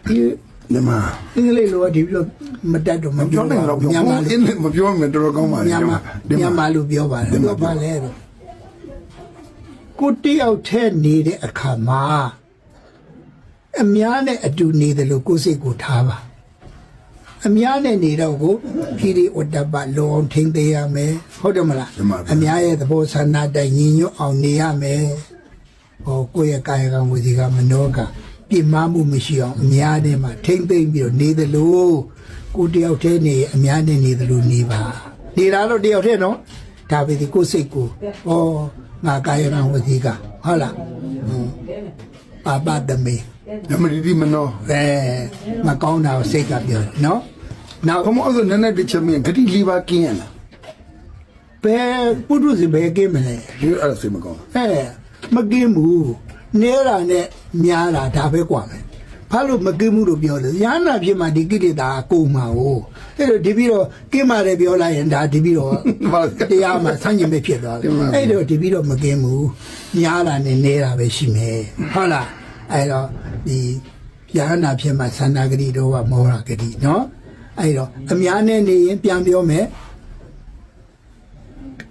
ဒီမှာအင်္ဂလိပ်လိုဒီလိုမတတ်တော့မပြောနိုင်တော့မြန်မာအင်းမပြောမယ်တော်တော်ကောင်းပါလေမြန်မာလိုပြောပါတယ်ပြောပါလေတော့ကိုတယောက်ထဲနေတဲ့အခါမှာအများနဲ့အတူနေတယ်လို့ကိုယ်စိတ်ကိုထားပါအများနဲ့နေတော့ကိုခိရိဝတ္တပလောအောင်ထိမ့်သေးရမယ်ဟုတ်တယ်မလားအများရဲ့သဘောဆန္ဒတိုင်းညီညွတ်အောင်နေရမယ်ဟောကိုယ့်ရဲ့ကာယကံဝစီကမနောကပြင်းမမှုမရှိအောင်အများနဲ့မှထိမ့်သိမ့်ပြီးတော့နေတယ်လို့ကိုတယောက်တည်းနေအများနဲ့နေတယ်လို့နေပါနေတာတော့တယောက်တည်းနော်ဒါပဲဒီကိုယ်စိတ်ကိုဟောငါကာယကံဝစီကဟုတ်လားပါပတမေနမဒီမနောမကောင်းတာကိုစိတ်ကပြောတယ်နော်နောက်ဘုံအဲ့ဆိုနည်းနည်းတစ်ချက်မြင်ဂတိလေးပါကင်းရလားဘယ်ပုထုဇဉ်ဘယ်ကင်းမလဲဒီအဲ့ဆိုမကောင်းမကင်းဘူးနေတာနဲ့များတာဒါပဲกว่าမယ်ဘာလို့မကင်းဘူးလို့ပြောလဲရဟနာဖြစ်မှဒီကိလေသာကုန်မှာ哦အဲ့တော့ဒီပြီးတော့ကင်းပါတယ်ပြောလိုက်ရင်ဒါဒီပြီးတော့တရားမှာဆန့်ကျင်ပဲဖြစ်သွားတယ်အဲ့တော့ဒီပြီးတော့မကင်းဘူးများတာနဲ့နေတာပဲရှိမယ်ဟုတ်လားအဲ့တော့ဒီယဟနာဖြစ်မှသန္တာဂတိတော့ကမောဟဂတိနော်အဲ့တော့အများနဲ့နေရင်ပြန်ပြောမယ်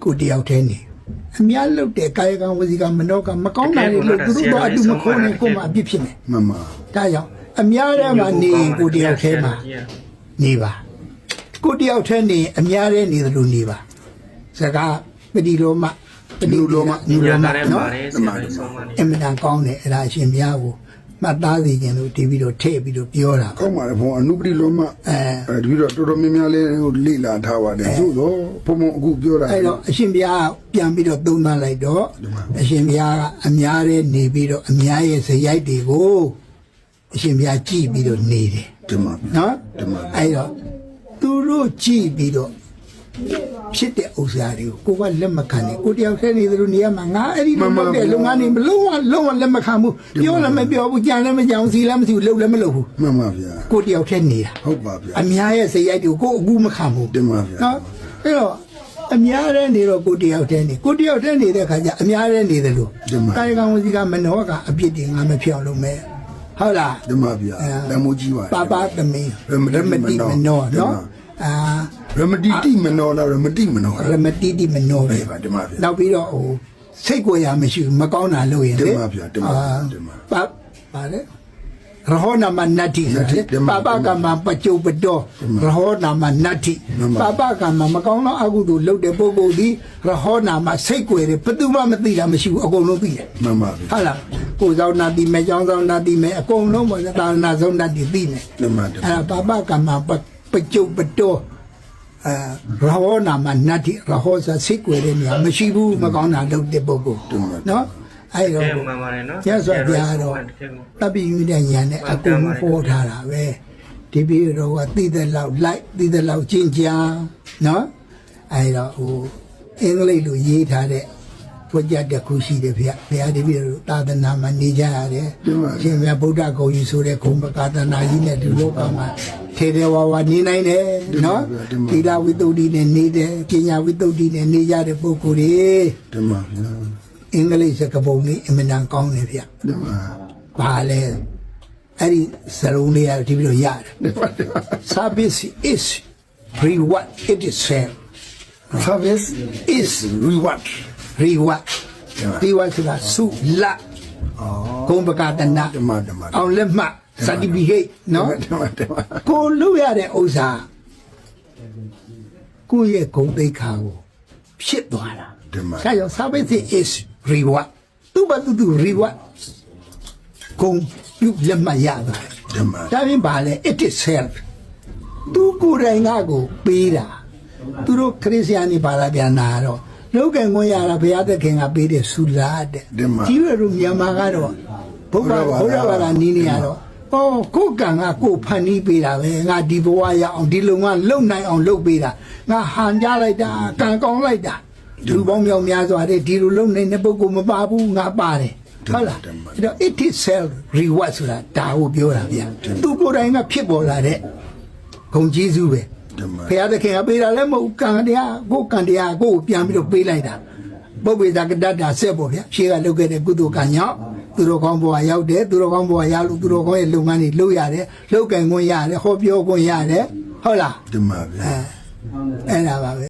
ကိုတယောက်တည်းနေအများလုပ်တဲ့ကာယကံဝစီကမနောကမကောင်းတာတွေလို့သူတို့တော့အတူမခေါ်နိုင်ကိုမှအပြစ်ဖြစ်မယ်မှန်ပါဒါကြောင့်အများထဲမှာနေကိုတယောက်တည်းမှာနေပါကိုတယောက်တည်းနေအများထဲနေသလိုနေပါစကားပတိလောမနုလောမနော်အမှန်တန်ကောင်းတယ်အဲ့ဒါအရှင်ဘုရားကိုမှတ်သားစီခြင်းလို့ဒီပြီးတော့ထည့်ပြီးတော့ပြောတာကောင်းပါလေဘုံအနုပတိလောမဒီပြီးတော့တော်တော်များများလေးလိလာထားပါတယ်သို့တော့ဘုံအခုပြောတာအဲ့တော့အရှင်ဘုရားပြန်ပြီးတော့သုံးသပ်လိုက်တော့အရှင်ဘုရားကအများရဲ့နေပြီးတော့အများရဲ့ဇယိုက်တွေကိုအရှင်ဘုရားကြည်ပြီးတော့နေတယ်ဒီမှာနော်အဲ့တော့သူတို့ကြည်ပြီးတော့ဖြစ်တဲ့ဥစ္စာတွေကိုကလက်မခံနဲ့ကိုတယောက်တည်းနေသလိုနေရမှာငါအဲ့ဒီလိုလုပ်တဲ့လုပ်ငန်းတွေမလုံးဝလက်မခံဘူးပြောလည်းမပြောဘူးကြံလည်းမကြံဘူးစီလည်းမစီဘူးလုပ်လည်းမလုပ်ဘူးမှန်ပါဗျာကိုတယောက်တည်းနေတာဟုတ်ပါဗျာအများရဲ့စိတ်ရိုက်တွေကိုအကူမခံဘူးတင်ပါဗျာနော်အဲ့တော့အများတည်းနေတော့ကိုတယောက်တည်းနေကိုတယောက်တည်းနေတဲ့ခါကျအများတည်းနေတယ်လို့ကာယကံဝစီကမနောကအပြစ်တွေငါမဖြစ်အောင်လုပ်မယ်ဟုတ်လားတင်ပါဗျာလက်မိုးကြီးပါပါသမီးရမတိမနောနော်ရမတိတိမနောလားရမတိမနောရမတိတိမနောပဲပါတင်ပါဗျာနောက်ပြီးတော့ဟိုစိတ်ကိုရမရှိဘူးမကောင်းတာလုပ်ရင်တင်ပါဗျာတင်ပါတင်ပါပါလေရဟောနာမနတ္တိပါပကမ္မပကြုပတောရဟောနာမနတ္တိပါပကမ္မမကောင်းသောအကုသိုလ်လုပ်တဲ့ပုဂ္ဂိုလ်သည်ရဟောနာမစိတ်ကိုယ်တယ်ဘယ်သူမှမသိတာမရှိဘူးအကုန်လုံးသိတယ်မှန်ပါဗျာဟုတ်လားကိုယ်ဆောင်နာတိမဲ့ကျောင်းဆောင်နာတိမဲ့အကုန်လုံးပေါ်သာနာဆုံးနာတိသိမယ်မှန်ပါအဲ့ပါပကမ္မပကြုပတောရဟောနာမနတ္တိရဟောစာစိတ်ကိုယ်တဲ့နေရာမရှိဘူးမကောင်းတာလုပ်တဲ့ပုဂ္ဂိုလ်နော်အဲ့တော့ကျက်စွာပြားတော့တပ်ပြီးယူတဲ့ညာနဲ့အကုန်ဟောထားတာပဲဒီပြီးတော့ကသိတဲ့လောက်လိုက်သိတဲ့လောက်ကျင့်ကြံနော်အဲ့တော့ဟိုအင်္ဂလိပ်လိုရေးထားတဲ့ဘုရားတစ်ခုရှိတယ်ဗျဘုရားဒီပြီးတော့သာသနာမှာနေကြရတယ်ရှင်မြတ်ဗုဒ္ဓဂုံကြီးဆိုတဲ့ဂုံပကာသနာကြီးနဲ့ဒီလောကမှာထေရဝါဝနေနိုင်တယ်နော်သီလဝိတ္တုတိနဲ့နေတယ်ပညာဝိတ္တုတိနဲ့နေကြတဲ့ပုဂ္ဂိုလ်တွေဓမ္မဗျာအင်္ဂလိပ်စကားပုံလေးအမှန်တန်ကောင်းတယ်ဗျဓမ္မဘာလဲအဲ့ဒီစရုံးလေးရဒီပြီးတော့ရတယ် service is reward it is same service is reward reward ဆိုတာစုလဂုံပကတနာအောင်လက်မှတ် certificate နော်ကိုလုပ်ရတဲ့ဥစ္စာကိုရဲ့ဂုံသိက္ခာကိုဖြစ်သွားတာဆက်ရော service is reward သူဘာသူ reward ဂုံပြုလက်မှတ်ရသွားတယ်ဒါပြင်ပါလေ it is self သူကိုယ်တိုင်ကကိုပေးတာသူတို့ခရစ်ယာန်တွေဘာသာပြန်တာတော့လောကငွေရတာဘုရားသခင်ကပေးတဲ့ဆူလာတဲ့ကြီးရတို့မြန်မာကတော့ဘုရားဘာသာနီးနေရတော့ကိုယ်ကံကကိုယ်ဖန်တီးပေးတာပဲငါဒီဘဝရအောင်ဒီလုံကလုံနိုင်အောင်လုပ်ပေးတာငါဟန်ကြလိုက်တာကံကောင်းလိုက်တာလူပေါင်းမြောက်များစွာတဲ့ဒီလိုလုံနေတဲ့ပုဂ္ဂိုလ်မပါဘူးငါပါတယ်ဟုတ်လားအဲ့တော့ it is self reward ဆိုတာဒါကိုပြောတာဗျာသူကိုယ်တိုင်ကဖြစ်ပေါ်လာတဲ့ဂုဏ်ကျေးဇူးပဲဘုရားသခင်ကပေးတာလည်းမဟုတ်ကံတရားကိုကံတရားကိုပြန်ပြီးတော့ပေးလိုက်တာပုပ္ပေသကတ္တဆက်ပေါ့ဗျာရှေးကလုပ်ခဲ့တဲ့ကုသိုလ်ကံကြောင့် သူတော်ကောင်းဘဝရောက်တယ်သူတော်ကောင်းဘဝရလို့သူတော်ကောင်းရဲ့လုပ်ငန်းတွေလုပ်ရတယ်လုပ်ကံခွင့်ရတယ်ဟောပြောခွင့်ရတယ်ဟုတ်လား တင်ပါဗျာ အဲ့ဒါပါပဲ